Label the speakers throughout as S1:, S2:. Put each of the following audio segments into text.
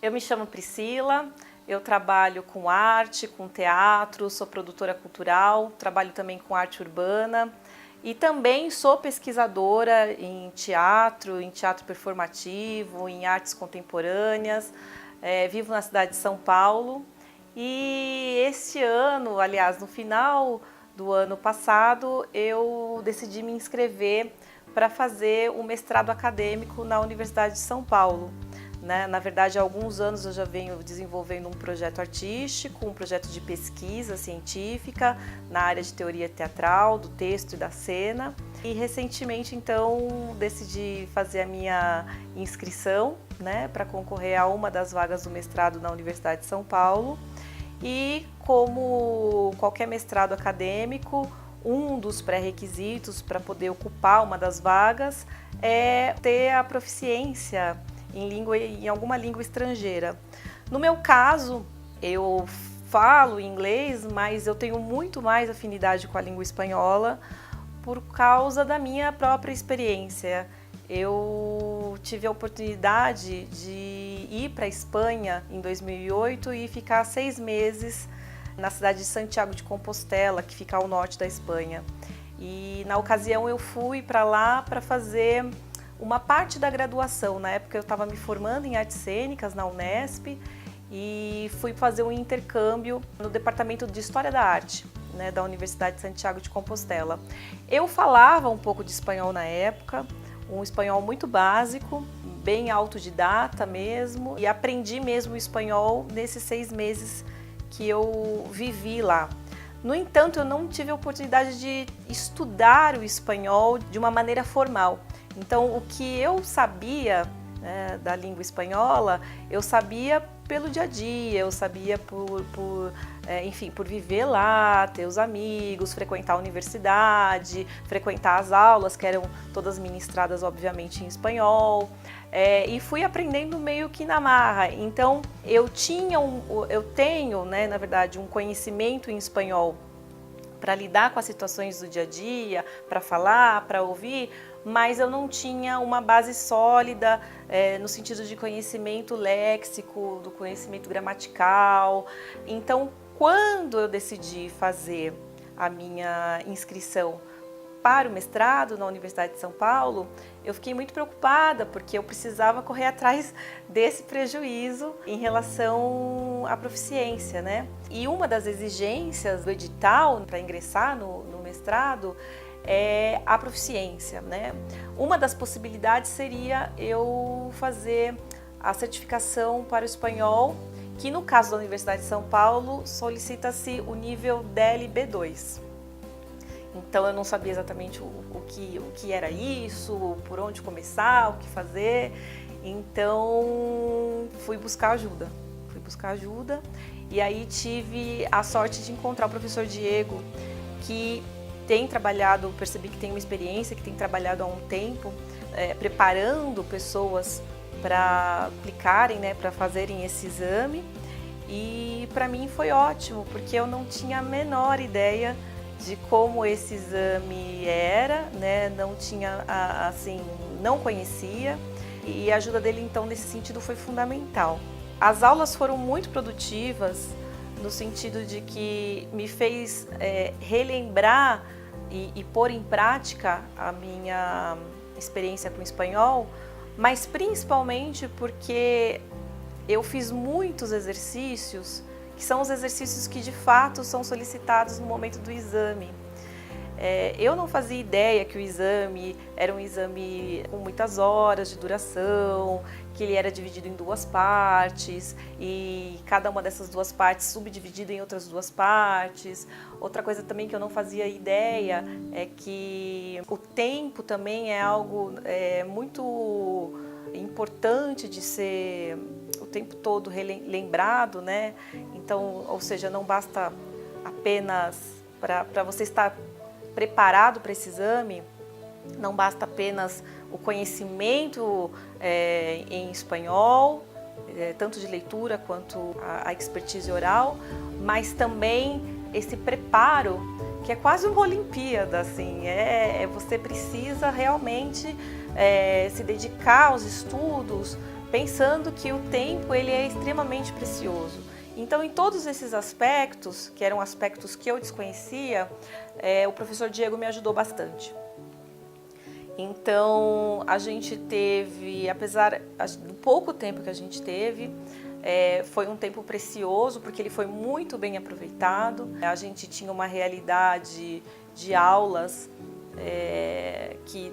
S1: Eu me chamo Priscila, eu trabalho com arte, com teatro, sou produtora cultural, trabalho também com arte urbana e também sou pesquisadora em teatro performativo, em artes contemporâneas, vivo na cidade de São Paulo e este ano, aliás, no final do ano passado, eu decidi me inscrever para fazer um mestrado acadêmico na Universidade de São Paulo. Na verdade, há alguns anos eu já venho desenvolvendo um projeto artístico, um projeto de pesquisa científica na área de teoria teatral, do texto e da cena. E recentemente, então, decidi fazer a minha inscrição, para concorrer a uma das vagas do mestrado na Universidade de São Paulo. E como qualquer mestrado acadêmico, um dos pré-requisitos para poder ocupar uma das vagas é ter a proficiência em alguma língua estrangeira. No meu caso, eu falo inglês, mas eu tenho muito mais afinidade com a língua espanhola por causa da minha própria experiência. Eu tive a oportunidade de ir para a Espanha em 2008 e ficar 6 meses na cidade de Santiago de Compostela, que fica ao norte da Espanha. E na ocasião eu fui para lá para fazer uma parte da graduação. Na época eu estava me formando em artes cênicas na Unesp e fui fazer um intercâmbio no departamento de História da Arte, da Universidade de Santiago de Compostela. Eu falava um pouco de espanhol na época, um espanhol muito básico, bem autodidata mesmo, e aprendi mesmo o espanhol nesses 6 meses que eu vivi lá. No entanto, eu não tive a oportunidade de estudar o espanhol de uma maneira formal. Então, o que eu sabia da língua espanhola, eu sabia pelo dia a dia, eu sabia por viver lá, ter os amigos, frequentar a universidade, frequentar as aulas, que eram todas ministradas, obviamente, em espanhol. E fui aprendendo meio que na marra. Então, eu tenho, na verdade, um conhecimento em espanhol para lidar com as situações do dia a dia, para falar, para ouvir, mas eu não tinha uma base sólida no sentido de conhecimento léxico, do conhecimento gramatical. Então, quando eu decidi fazer a minha inscrição para o mestrado na Universidade de São Paulo, eu fiquei muito preocupada porque eu precisava correr atrás desse prejuízo em relação à proficiência, E uma das exigências do edital para ingressar no mestrado é a proficiência, Uma das possibilidades seria eu fazer a certificação para o espanhol, que no caso da Universidade de São Paulo solicita-se o nível DEL B2. Então eu não sabia exatamente o que era isso, por onde começar, o que fazer. Então fui buscar ajuda. E aí tive a sorte de encontrar o professor Diego, que percebi que tem uma experiência, que tem trabalhado há um tempo, preparando pessoas para aplicarem, para fazerem esse exame. E para mim foi ótimo, porque eu não tinha a menor ideia de como esse exame era, não conhecia, e a ajuda dele então nesse sentido foi fundamental. As aulas foram muito produtivas no sentido de que me fez relembrar e pôr em prática a minha experiência com o espanhol, mas principalmente porque eu fiz muitos exercícios que são os exercícios que de fato são solicitados no momento do exame. Eu não fazia ideia que o exame era um exame com muitas horas de duração, que ele era dividido em 2 partes e cada uma dessas 2 partes subdividida em outras 2 partes. Outra coisa também que eu não fazia ideia é que o tempo também é algo muito importante de ser o tempo todo lembrado, Então, ou seja, não basta apenas para você estar preparado para esse exame, não basta apenas o conhecimento em espanhol, tanto de leitura quanto a expertise oral, mas também esse preparo que é quase uma Olimpíada, assim, você precisa realmente se dedicar aos estudos pensando que o tempo ele é extremamente precioso. Então, em todos esses aspectos, que eram aspectos que eu desconhecia, o professor Diego me ajudou bastante. Então, a gente teve, apesar do pouco tempo que a gente teve, foi um tempo precioso, porque ele foi muito bem aproveitado. A gente tinha uma realidade de aulas que,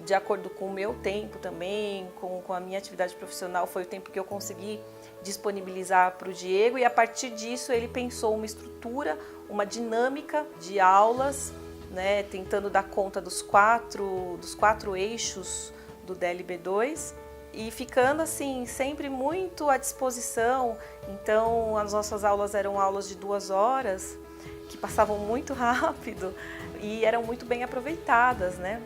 S1: de acordo com o meu tempo também, com a minha atividade profissional, foi o tempo que eu consegui disponibilizar para o Diego, e a partir disso ele pensou uma estrutura, uma dinâmica de aulas, né, tentando dar conta dos quatro eixos do DLB2 e ficando assim sempre muito à disposição. Então as nossas aulas eram aulas de 2 horas que passavam muito rápido e eram muito bem aproveitadas, né?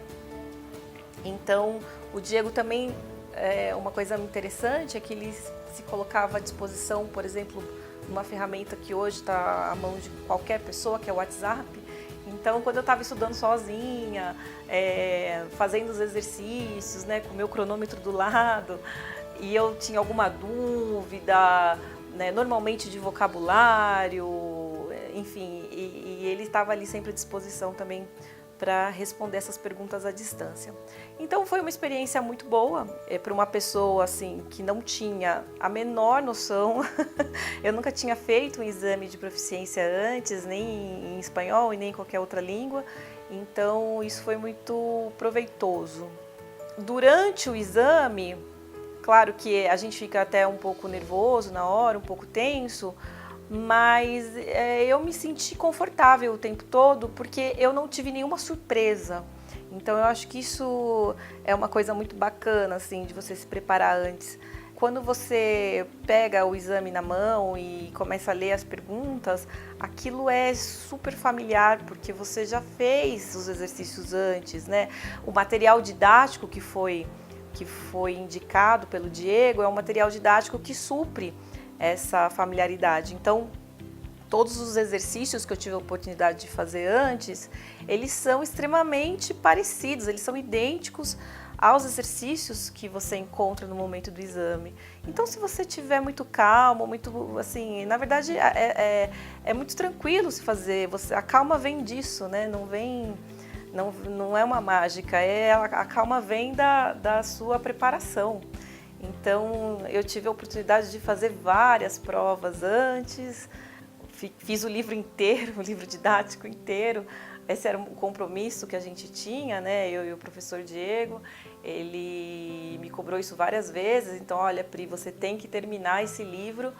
S1: Então o Diego também, uma coisa interessante é que ele se colocava à disposição, por exemplo, uma ferramenta que hoje está à mão de qualquer pessoa, que é o WhatsApp. Então, quando eu estava estudando sozinha, fazendo os exercícios, né, com o meu cronômetro do lado, e eu tinha alguma dúvida, né, normalmente de vocabulário, enfim, e ele estava ali sempre à disposição também para responder essas perguntas à distância. Então foi uma experiência muito boa para uma pessoa assim que não tinha a menor noção. Eu nunca tinha feito um exame de proficiência antes, nem em espanhol e nem em qualquer outra língua, então isso foi muito proveitoso. Durante o exame, claro que a gente fica até um pouco nervoso na hora, um pouco tenso, mas eu me senti confortável o tempo todo porque eu não tive nenhuma surpresa. Então eu acho que isso é uma coisa muito bacana, assim, de você se preparar antes. Quando você pega o exame na mão e começa a ler as perguntas, aquilo é super familiar, porque você já fez os exercícios antes, né? O material didático que foi indicado pelo Diego é um material didático que supre essa familiaridade. Então, todos os exercícios que eu tive a oportunidade de fazer antes, eles são extremamente parecidos, eles são idênticos aos exercícios que você encontra no momento do exame. Então, se você tiver muito calmo, muito assim, na verdade é muito tranquilo se fazer. A calma vem disso, né? Não é uma mágica, a calma vem da sua preparação. Então, eu tive a oportunidade de fazer várias provas antes, fiz o livro inteiro, o livro didático inteiro. Esse era um compromisso que a gente tinha, né? Eu e o professor Diego, ele me cobrou isso várias vezes. Então, olha, Pri, você tem que terminar esse livro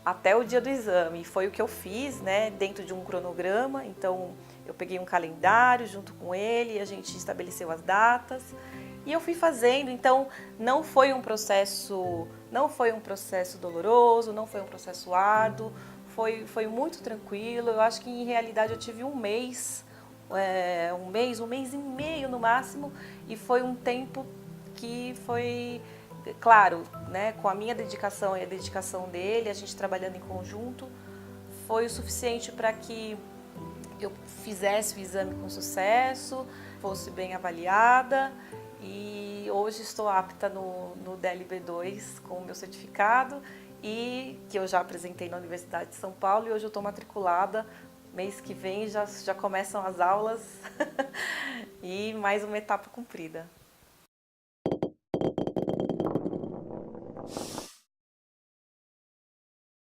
S1: até o dia do exame. E foi o que eu fiz, né? Dentro de um cronograma. Então, eu peguei um calendário junto com ele, a gente estabeleceu as datas. E eu fui fazendo, então não foi um processo doloroso, não foi um processo árduo, foi muito tranquilo. Eu acho que em realidade eu tive um mês e meio no máximo, e foi um tempo que foi, claro, né, com a minha dedicação e a dedicação dele, a gente trabalhando em conjunto, foi o suficiente para que eu fizesse o exame com sucesso, fosse bem avaliada. E hoje estou apta no DLB2 com o meu certificado, e que eu já apresentei na Universidade de São Paulo, e hoje eu estou matriculada. Mês que vem já começam as aulas e mais uma etapa cumprida.